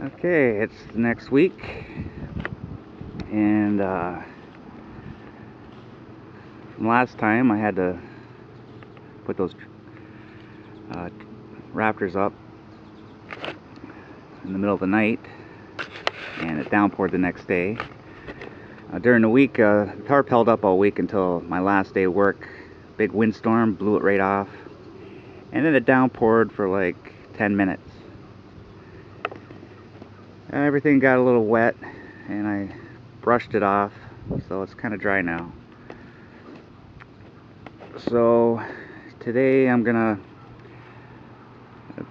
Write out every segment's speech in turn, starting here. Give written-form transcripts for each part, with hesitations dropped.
Okay, it's the next week, and from last time I had to put those rafters up in the middle of the night, and it downpoured the next day. During the week, the tarp held up all week until my last day of work. Big windstorm blew it right off, and then it downpoured for like 10 minutes. Everything got a little wet, and I brushed it off, so it's kind of dry now. So today I'm gonna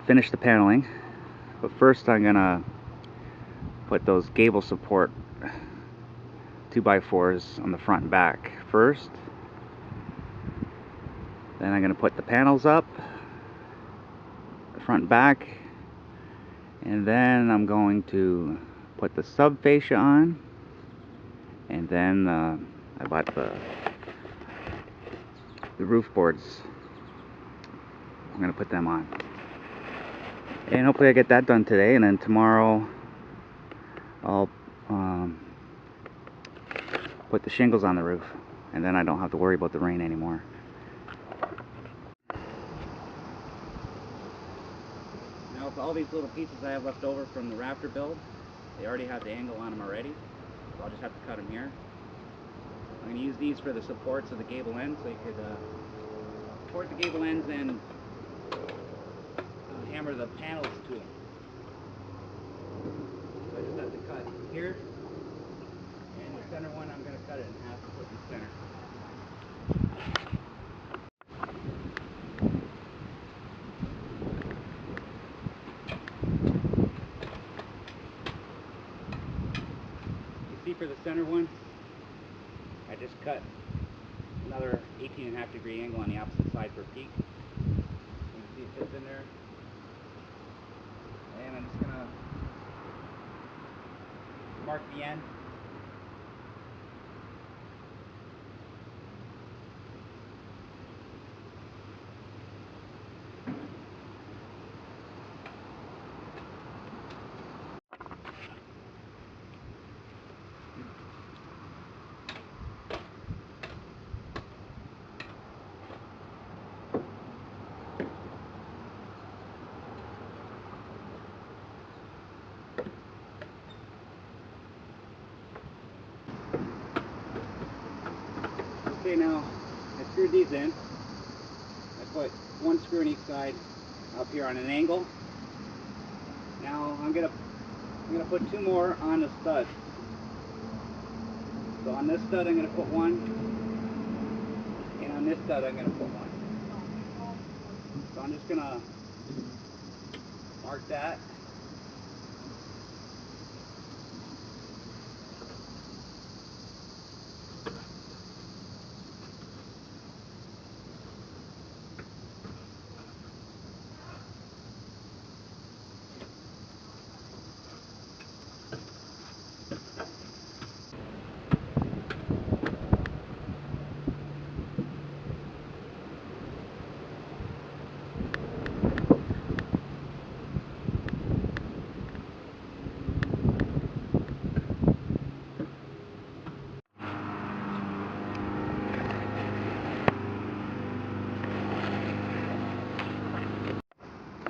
finish the paneling, but first I'm gonna put those gable support 2x4s on the front and back first. Then I'm gonna put the panels up, the front and back, and then I'm going to put the subfacia on, and then I bought the roof boards. I'm gonna put them on, and hopefully I get that done today, and then tomorrow I'll put the shingles on the roof, and then I don't have to worry about the rain anymore. Now with all these little pieces I have left over from the rafter build, they already have the angle on them already, so I'll just have to cut them here. I'm going to use these for the supports of the gable ends, so you could support the gable ends and hammer the panels to them. So I just have to cut here, and the center one I'm going to cut it in half and put in the center. You see, for the center one, I just cut another 18.5-degree angle on the opposite side for a peak. You can see it fits in there. And I'm just going to mark the end. Okay, now I screwed these in. I put one screw on each side up here on an angle. Now I'm gonna put two more on the stud. So on this stud I'm gonna put one, and on this stud I'm gonna put one. So I'm just gonna mark that.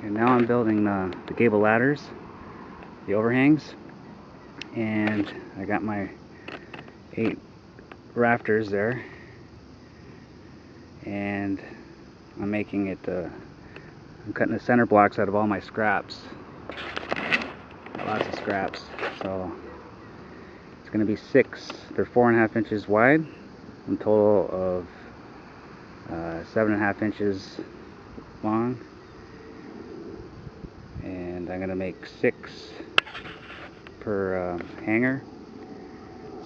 And now I'm building the gable ladders, the overhangs, and I got my 8 rafters there, and I'm making it, I'm cutting the center blocks out of all my scraps. Got lots of scraps, so it's going to be 6. They're 4.5 inches wide, a total of 7.5 inches long, and I'm going to make 6 per hanger,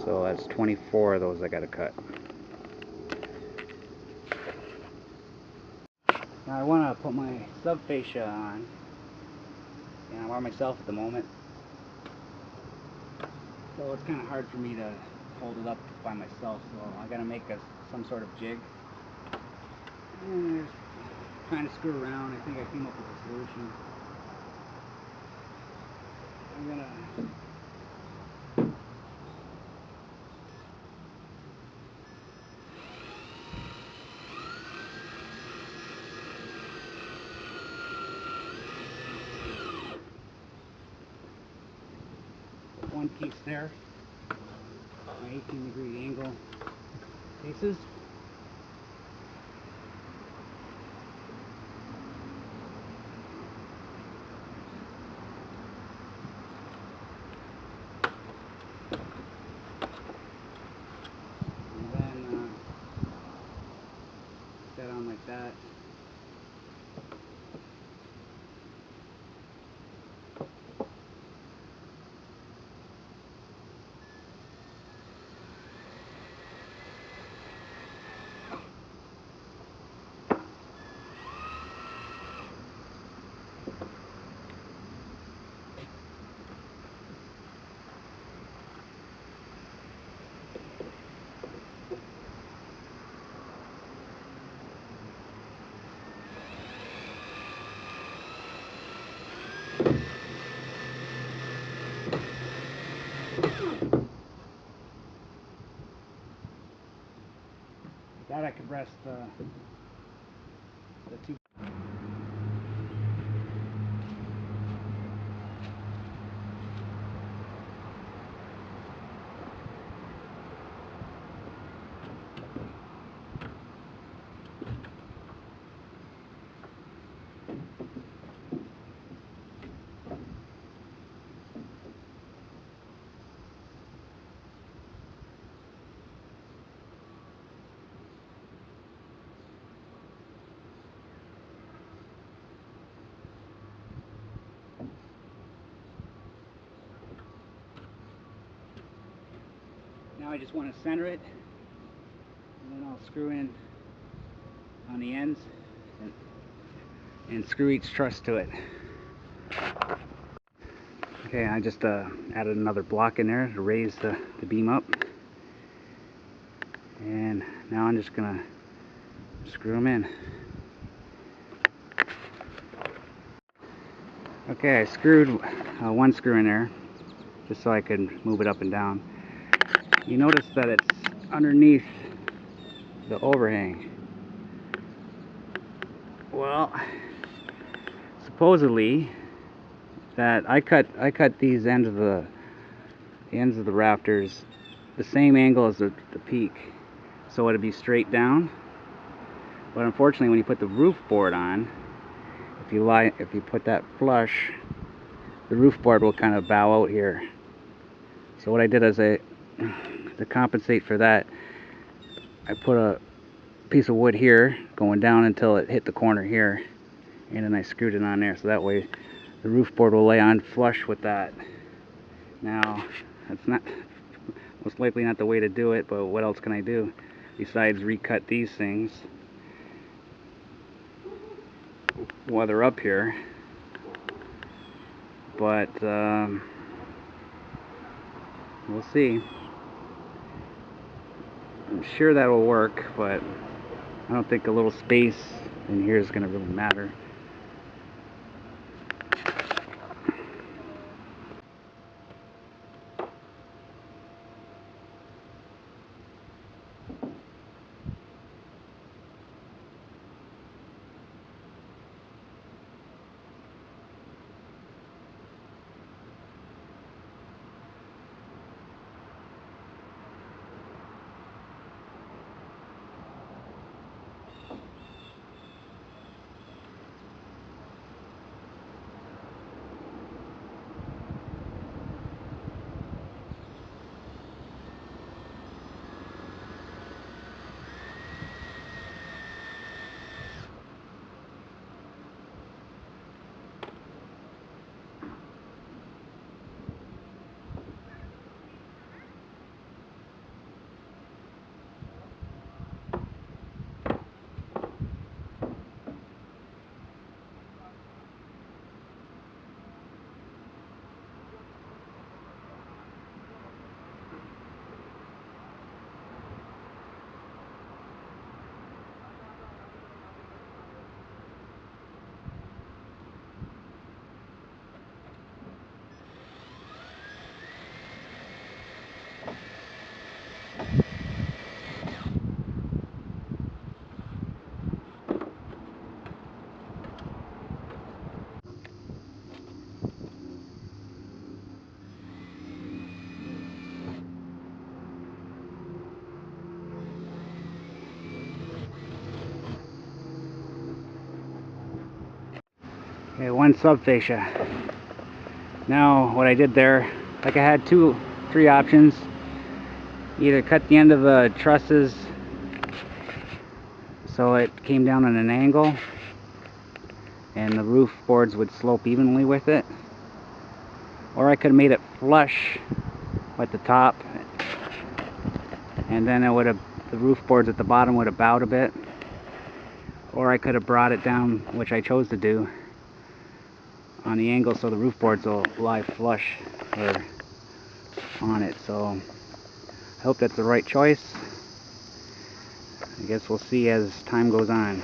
so that's 24 of those I got to cut. Now I want to put my subfascia on, and I'm on myself at the moment, so it's kind of hard for me to hold it up by myself, so I got to make some sort of jig. And there's trying to screw around. I think I came up with a solution. I'm gonna put one piece there, my 18-degree angle pieces. And then put that on like that. That I could rest the two. Now I just want to center it, and then I'll screw in on the ends and screw each truss to it. Okay, I just added another block in there to raise the beam up, and now I'm just gonna screw them in. Okay, I screwed one screw in there just so I could move it up and down. You notice that it's underneath the overhang. Well, supposedly that I cut these ends of the rafters the same angle as the peak, so it'd be straight down. But unfortunately, when you put the roof board on, if you put that flush, the roof board will kind of bow out here. So what I did is to compensate for that, I put a piece of wood here going down until it hit the corner here, and then I screwed it on there, so that way the roof board will lay on flush with that. Now, that's not most likely not the way to do it, but what else can I do besides recut these things while they're up here? But we'll see. I'm sure that will work, but I don't think a little space in here is going to really matter. Okay, one subfascia. Now what I did there, like I had three options. Either cut the end of the trusses so it came down at an angle and the roof boards would slope evenly with it, or I could have made it flush with the top, and then the roof boards at the bottom would have bowed a bit, or I could have brought it down, which I chose to do, on the angle so the roof boards will lie flush or on it. So I hope that's the right choice. I guess we'll see as time goes on.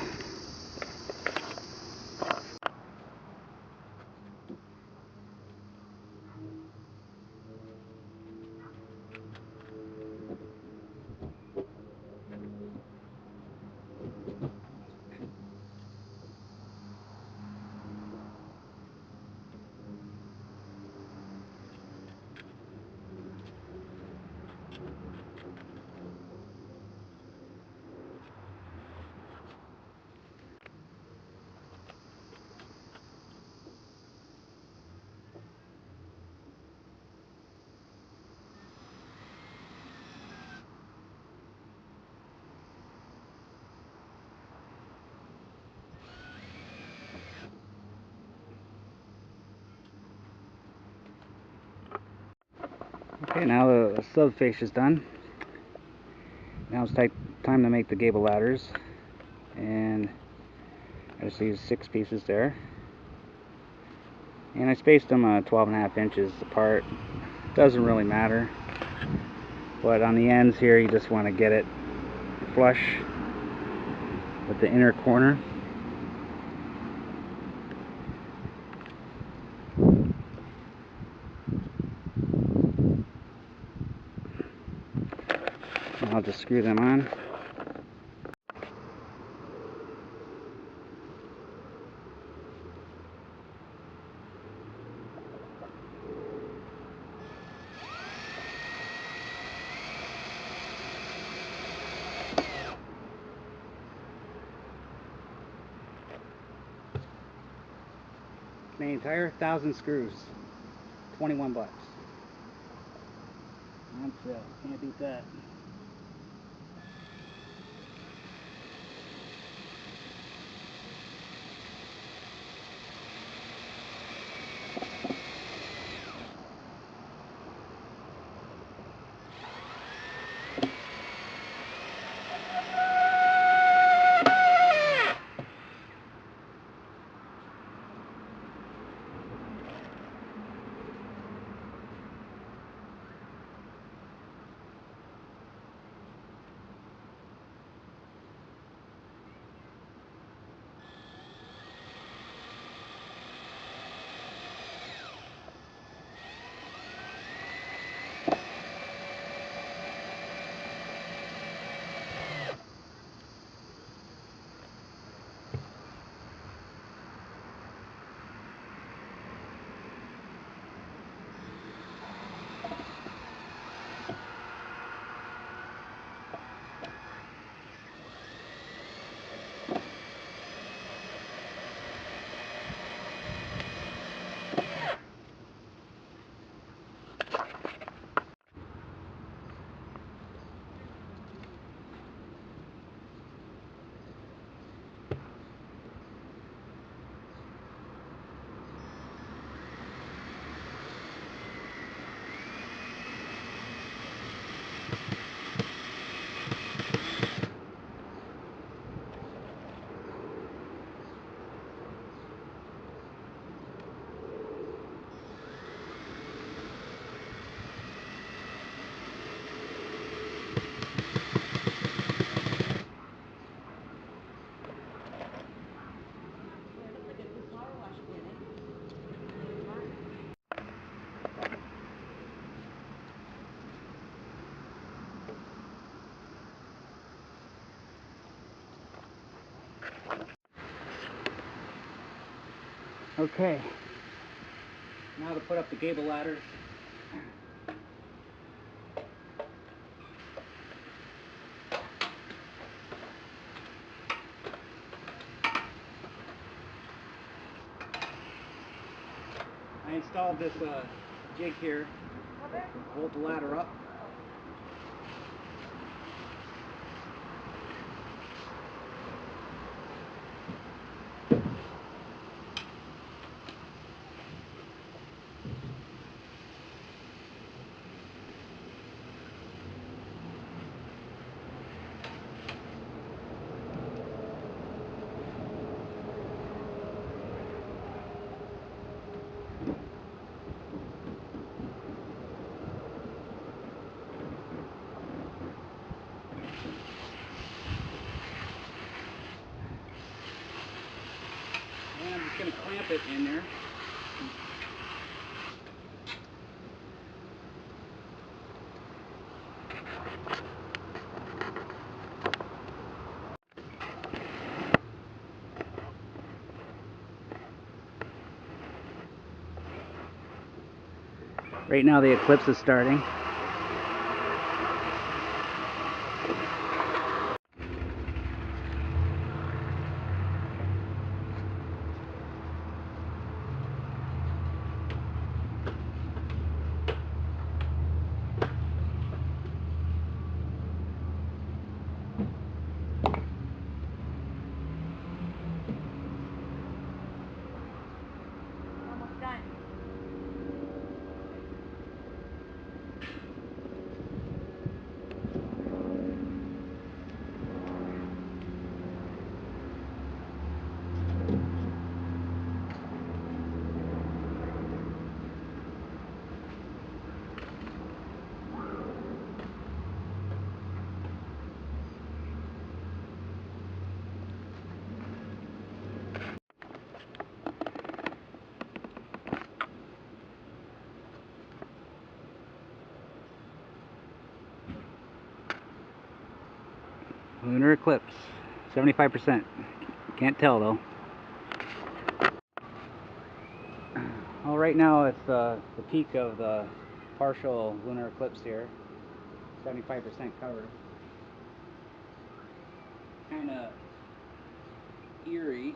Okay, now the subfascia is done. Now it's time to make the gable ladders, and I just used 6 pieces there, and I spaced them 12.5 inches apart. Doesn't really matter, but on the ends here you just want to get it flush with the inner corner. And I'll just screw them on. The entire 1,000 screws, 21 bucks. On sale, can't beat that. Okay, now to put up the gable ladders. installed this jig here to hold the ladder up. And I'm just going to clamp it in there. Right now the eclipse is starting. Almost done. Lunar eclipse, 75%. Can't tell though. Well, right now it's the peak of the partial lunar eclipse here, 75% covered. Kind of eerie.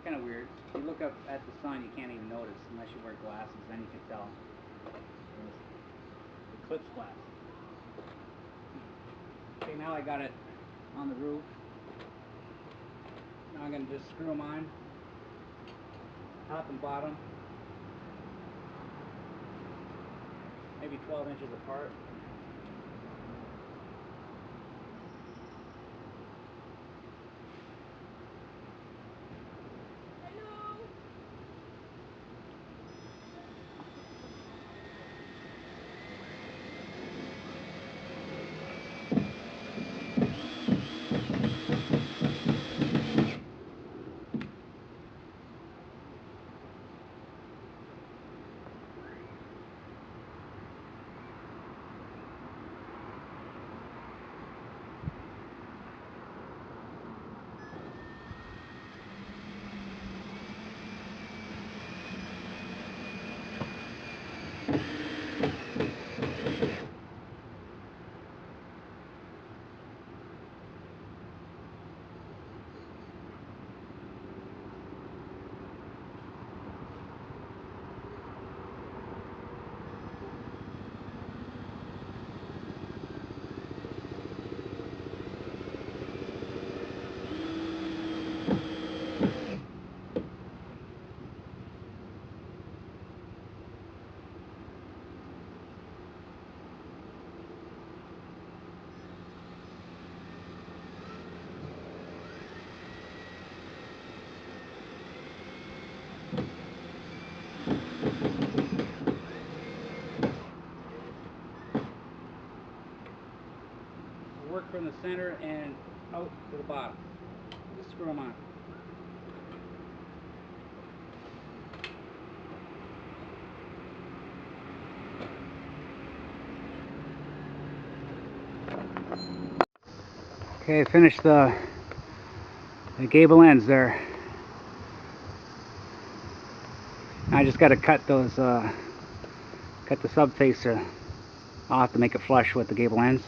Kind of weird. If you look up at the sun, you can't even notice unless you wear glasses. Then you can tell. Eclipse glass. Okay, now I got it on the roof. Now I'm going to just screw them on, top and bottom, maybe 12 inches apart. Hello. Work from the center and out to the bottom. Just screw them on. Okay, finished the gable ends there. I just got to cut those, cut the subfacia off to make it flush with the gable ends.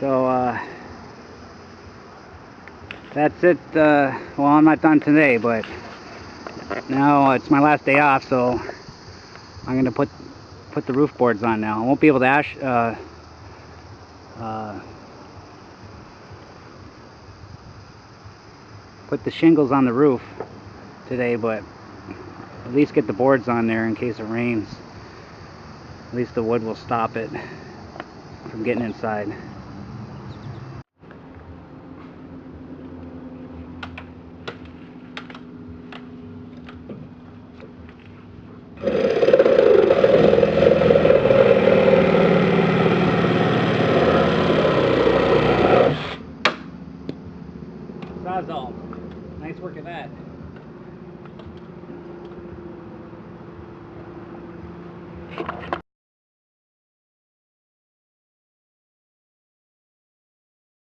So That's it. Well, I'm not done today, but now it's my last day off, so I'm gonna put the roof boards on now. I won't be able to put the shingles on the roof today, but at least get the boards on there in case it rains. At least the wood will stop it from getting inside. Sawzall. Nice work of that.